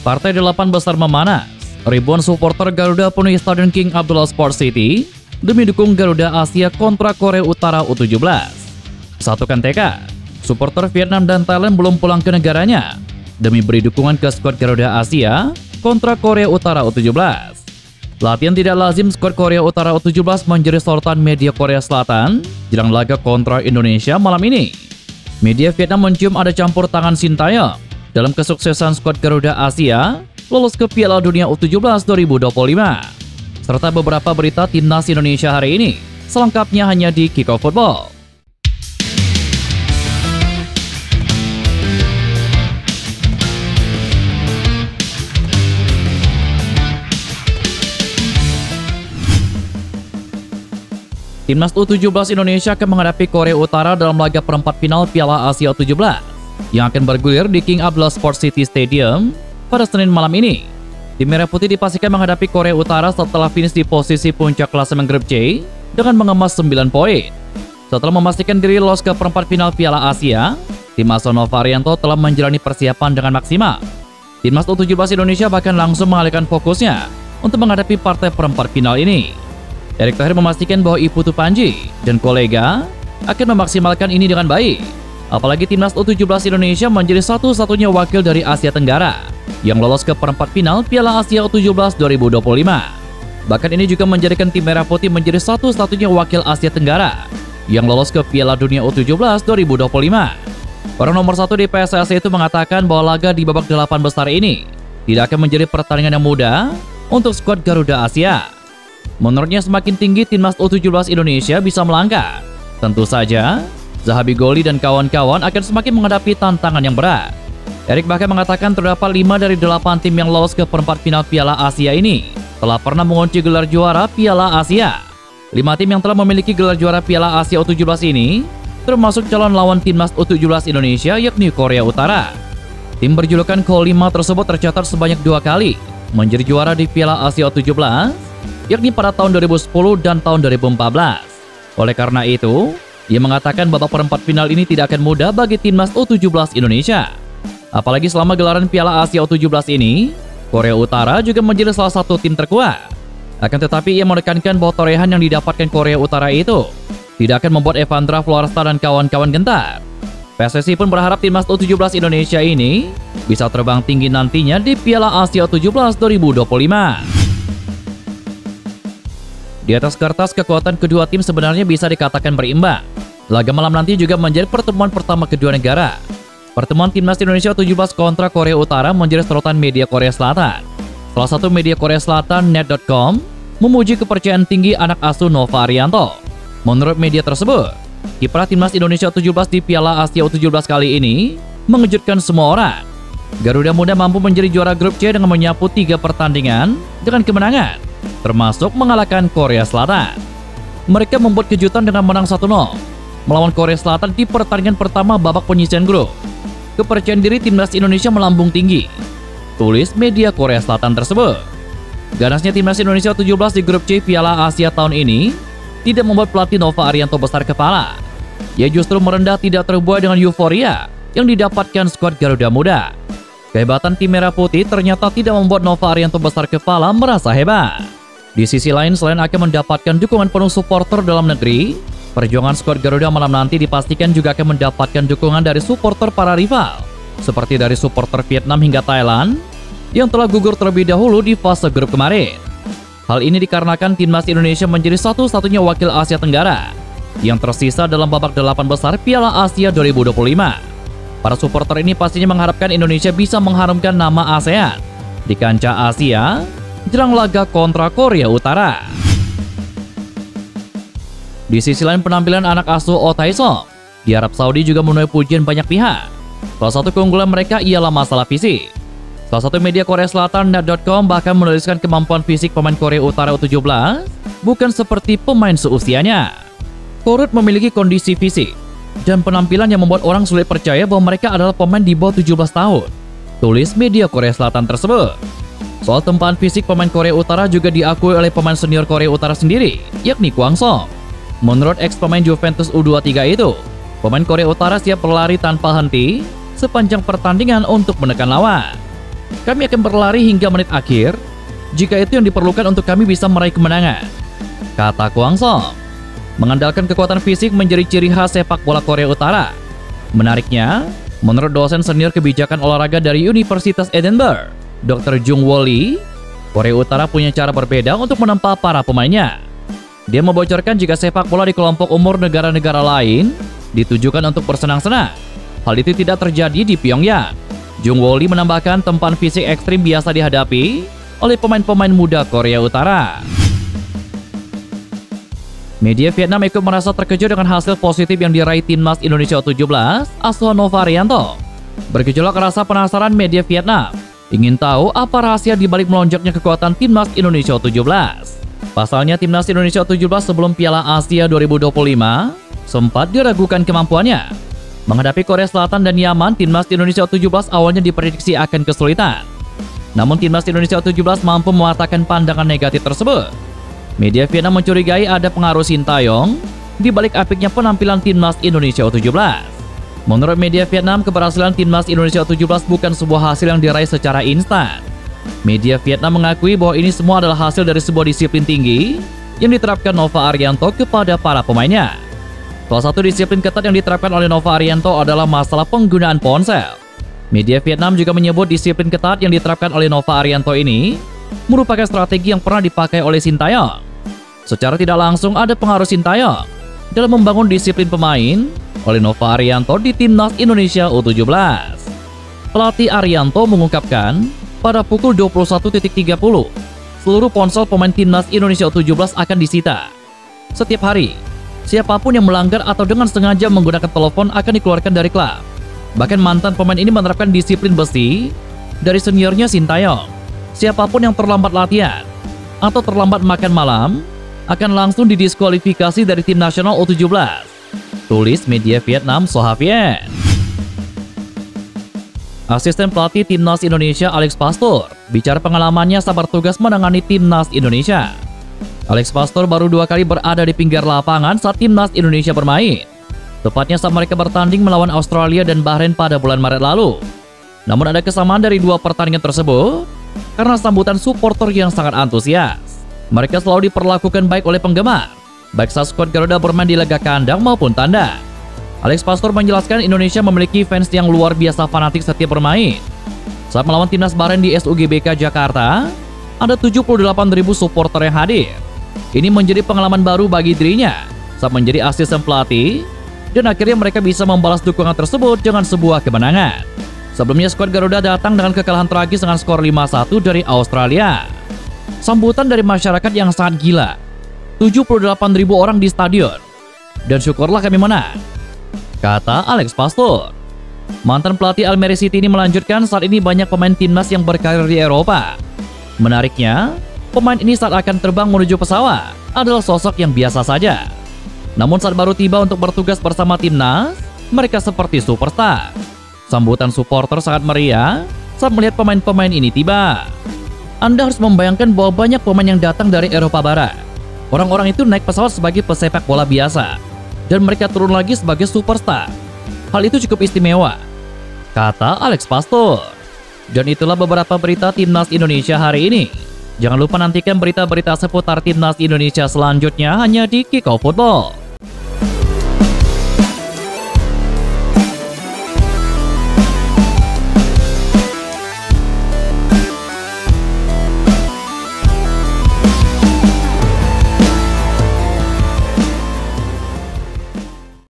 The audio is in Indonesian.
Partai 8 besar memanas. Ribuan supporter Garuda penuhi Stadion King Abdullah Sports City demi dukung Garuda Asia kontra Korea Utara U17. Satukan TK, supporter Vietnam dan Thailand belum pulang ke negaranya demi beri dukungan ke skuad Garuda Asia kontra Korea Utara U17. Latihan tidak lazim skuad Korea Utara U17 menjadi sorotan media Korea Selatan jelang laga kontra Indonesia malam ini. Media Vietnam mencium ada campur tangan Sintayong dalam kesuksesan skuad Garuda Asia lolos ke Piala Dunia U17 2025. Serta beberapa berita timnas Indonesia hari ini. Selengkapnya hanya di Kickoff Football. Timnas U17 Indonesia akan menghadapi Korea Utara dalam laga perempat final Piala Asia U17 yang akan bergulir di King Abdullah Sports City Stadium pada Senin malam ini. Tim Merah Putih dipastikan menghadapi Korea Utara setelah finish di posisi puncak klasemen grup C dengan mengemas 9 poin. Setelah memastikan diri lolos ke perempat final Piala Asia, tim asuh Nova Arianto telah menjalani persiapan dengan maksimal. Timnas U17 Indonesia bahkan langsung mengalihkan fokusnya untuk menghadapi partai perempat final ini. Erick Thohir memastikan bahwa Iputu Panji dan kolega akan memaksimalkan ini dengan baik. Apalagi timnas U17 Indonesia menjadi satu-satunya wakil dari Asia Tenggara yang lolos ke perempat final Piala Asia U17 2025. Bahkan ini juga menjadikan tim Merah Putih menjadi satu-satunya wakil Asia Tenggara yang lolos ke Piala Dunia U17 2025. Orang nomor 1 di PSSI itu mengatakan bahwa laga di babak 8 besar ini tidak akan menjadi pertandingan yang mudah untuk skuad Garuda Asia. Menurutnya semakin tinggi timnas U17 Indonesia bisa melangkah. Tentu saja, Zahabi Goli dan kawan-kawan akan semakin menghadapi tantangan yang berat. Erick bahkan mengatakan terdapat 5 dari 8 tim yang lolos ke perempat final Piala Asia ini telah pernah mengunci gelar juara Piala Asia. 5 tim yang telah memiliki gelar juara Piala Asia U17 ini termasuk calon lawan timnas U17 Indonesia yakni Korea Utara. Tim berjulukan Ko5 tersebut tercatat sebanyak 2 kali menjadi juara di Piala Asia U17, yakni pada tahun 2010 dan tahun 2014. Oleh karena itu, ia mengatakan babak perempat final ini tidak akan mudah bagi timnas U17 Indonesia. Apalagi selama gelaran Piala Asia U17 ini, Korea Utara juga menjadi salah satu tim terkuat. Akan tetapi ia menekankan bahwa torehan yang didapatkan Korea Utara itu tidak akan membuat Evandra Floresta dan kawan-kawan gentar. PSSI pun berharap timnas U17 Indonesia ini bisa terbang tinggi nantinya di Piala Asia U17 2025. Di atas kertas, kekuatan kedua tim sebenarnya bisa dikatakan berimbang. Laga malam nanti juga menjadi pertemuan pertama kedua negara. Pertemuan timnas Indonesia U17 kontra Korea Utara menjadi sorotan media Korea Selatan. Salah satu media Korea Selatan, net.com, memuji kepercayaan tinggi anak asuh Nova Arianto. Menurut media tersebut, kiprah timnas Indonesia U17 di Piala Asia U17 kali ini mengejutkan semua orang. Garuda Muda mampu menjadi juara grup C dengan menyapu 3 pertandingan dengan kemenangan, termasuk mengalahkan Korea Selatan. Mereka membuat kejutan dengan menang 1-0 melawan Korea Selatan di pertandingan pertama babak penyisihan grup. Kepercayaan diri timnas Indonesia melambung tinggi, tulis media Korea Selatan tersebut. Ganasnya timnas Indonesia U17 di grup C Piala Asia tahun ini tidak membuat pelatih Nova Arianto besar kepala. Ia justru merendah tidak terbuai dengan euforia yang didapatkan skuad Garuda Muda. Kehebatan tim Merah Putih ternyata tidak membuat Nova Arianto besar kepala merasa hebat. Di sisi lain, selain akan mendapatkan dukungan penuh supporter dalam negeri, perjuangan skuad Garuda malam nanti dipastikan juga akan mendapatkan dukungan dari supporter para rival, seperti dari supporter Vietnam hingga Thailand yang telah gugur terlebih dahulu di fase grup kemarin. Hal ini dikarenakan timnas Indonesia menjadi satu-satunya wakil Asia Tenggara yang tersisa dalam babak 8 besar Piala Asia 2025. Para supporter ini pastinya mengharapkan Indonesia bisa mengharumkan nama ASEAN di kancah Asia jelang laga kontra Korea Utara. Di sisi lain, penampilan anak asuh Oh Tae-sung di Arab Saudi juga menuai pujian banyak pihak. Salah satu keunggulan mereka ialah masalah fisik. Salah satu media Korea Selatan, net.com, bahkan menuliskan kemampuan fisik pemain Korea Utara U17 bukan seperti pemain seusianya. Korut memiliki kondisi fisik dan penampilan yang membuat orang sulit percaya bahwa mereka adalah pemain di bawah 17 tahun, tulis media Korea Selatan tersebut. Soal tempaan fisik pemain Korea Utara juga diakui oleh pemain senior Korea Utara sendiri, yakni Kwang Song. Menurut ex-pemain Juventus U23 itu, pemain Korea Utara siap berlari tanpa henti sepanjang pertandingan untuk menekan lawan. Kami akan berlari hingga menit akhir, jika itu yang diperlukan untuk kami bisa meraih kemenangan, kata Kwang Song. Mengandalkan kekuatan fisik menjadi ciri khas sepak bola Korea Utara. Menariknya, menurut dosen senior kebijakan olahraga dari Universitas Edinburgh, Dr. Jung Woo Lee, Korea Utara punya cara berbeda untuk menempa para pemainnya. Dia membocorkan jika sepak bola di kelompok umur negara-negara lain ditujukan untuk bersenang-senang, hal itu tidak terjadi di Pyongyang. Jung Woo Lee menambahkan tempan fisik ekstrim biasa dihadapi oleh pemain-pemain muda Korea Utara. Media Vietnam ikut merasa terkejut dengan hasil positif yang diraih timnas Indonesia U17 asuhan Nova Arianto. Bergejolak rasa penasaran media Vietnam, ingin tahu apa rahasia di balik melonjaknya kekuatan timnas Indonesia U17. Pasalnya timnas Indonesia U17 sebelum Piala Asia 2025 sempat diragukan kemampuannya. Menghadapi Korea Selatan dan Yaman, timnas Indonesia U17 awalnya diprediksi akan kesulitan. Namun timnas Indonesia U17 mampu mematahkan pandangan negatif tersebut. Media Vietnam mencurigai ada pengaruh Sintayong di balik apiknya penampilan timnas Indonesia U17. Menurut media Vietnam, keberhasilan timnas Indonesia U17 bukan sebuah hasil yang diraih secara instan. Media Vietnam mengakui bahwa ini semua adalah hasil dari sebuah disiplin tinggi yang diterapkan Nova Arianto kepada para pemainnya. Salah satu disiplin ketat yang diterapkan oleh Nova Arianto adalah masalah penggunaan ponsel. Media Vietnam juga menyebut disiplin ketat yang diterapkan oleh Nova Arianto ini merupakan strategi yang pernah dipakai oleh Sintayong. Secara tidak langsung ada pengaruh Sintayong dalam membangun disiplin pemain oleh Nova Arianto di timnas Indonesia U17. Pelatih Arianto mengungkapkan, pada pukul 21.30, seluruh ponsel pemain timnas Indonesia U17 akan disita. Setiap hari, siapapun yang melanggar atau dengan sengaja menggunakan telepon akan dikeluarkan dari klub. Bahkan mantan pemain ini menerapkan disiplin besi dari seniornya Sintayong. Siapapun yang terlambat latihan atau terlambat makan malam akan langsung didiskualifikasi dari tim nasional U17. Tulis media Vietnam Soha Vien. Asisten pelatih timnas Indonesia Alex Pastor bicara pengalamannya saat bertugas menangani timnas Indonesia. Alex Pastor baru 2 kali berada di pinggir lapangan saat timnas Indonesia bermain, tepatnya saat mereka bertanding melawan Australia dan Bahrain pada bulan Maret lalu. Namun ada kesamaan dari 2 pertandingan tersebut karena sambutan supporter yang sangat antusias. Mereka selalu diperlakukan baik oleh penggemar, baik saat skuad Garuda bermain di laga kandang maupun tandang. Alex Pastor menjelaskan Indonesia memiliki fans yang luar biasa fanatik setiap bermain. Saat melawan timnas Bahrain di SUGBK Jakarta, ada 78.000 supporter yang hadir. Ini menjadi pengalaman baru bagi dirinya saat menjadi asisten pelatih, dan akhirnya mereka bisa membalas dukungan tersebut dengan sebuah kemenangan. Sebelumnya skuad Garuda datang dengan kekalahan tragis dengan skor 5-1 dari Australia. Sambutan dari masyarakat yang sangat gila. 78.000 orang di stadion. Dan syukurlah kami menang, kata Alex Pastor. Mantan pelatih Almere City ini melanjutkan, saat ini banyak pemain timnas yang berkarir di Eropa. Menariknya, pemain ini saat akan terbang menuju pesawat adalah sosok yang biasa saja. Namun saat baru tiba untuk bertugas bersama timnas, mereka seperti superstar. Sambutan supporter sangat meriah saat melihat pemain-pemain ini tiba. Anda harus membayangkan bahwa banyak pemain yang datang dari Eropa Barat. Orang-orang itu naik pesawat sebagai pesepak bola biasa, dan mereka turun lagi sebagai superstar. Hal itu cukup istimewa, kata Alex Pastor. Dan itulah beberapa berita timnas Indonesia hari ini. Jangan lupa nantikan berita-berita seputar timnas Indonesia selanjutnya hanya di Kickoff Football.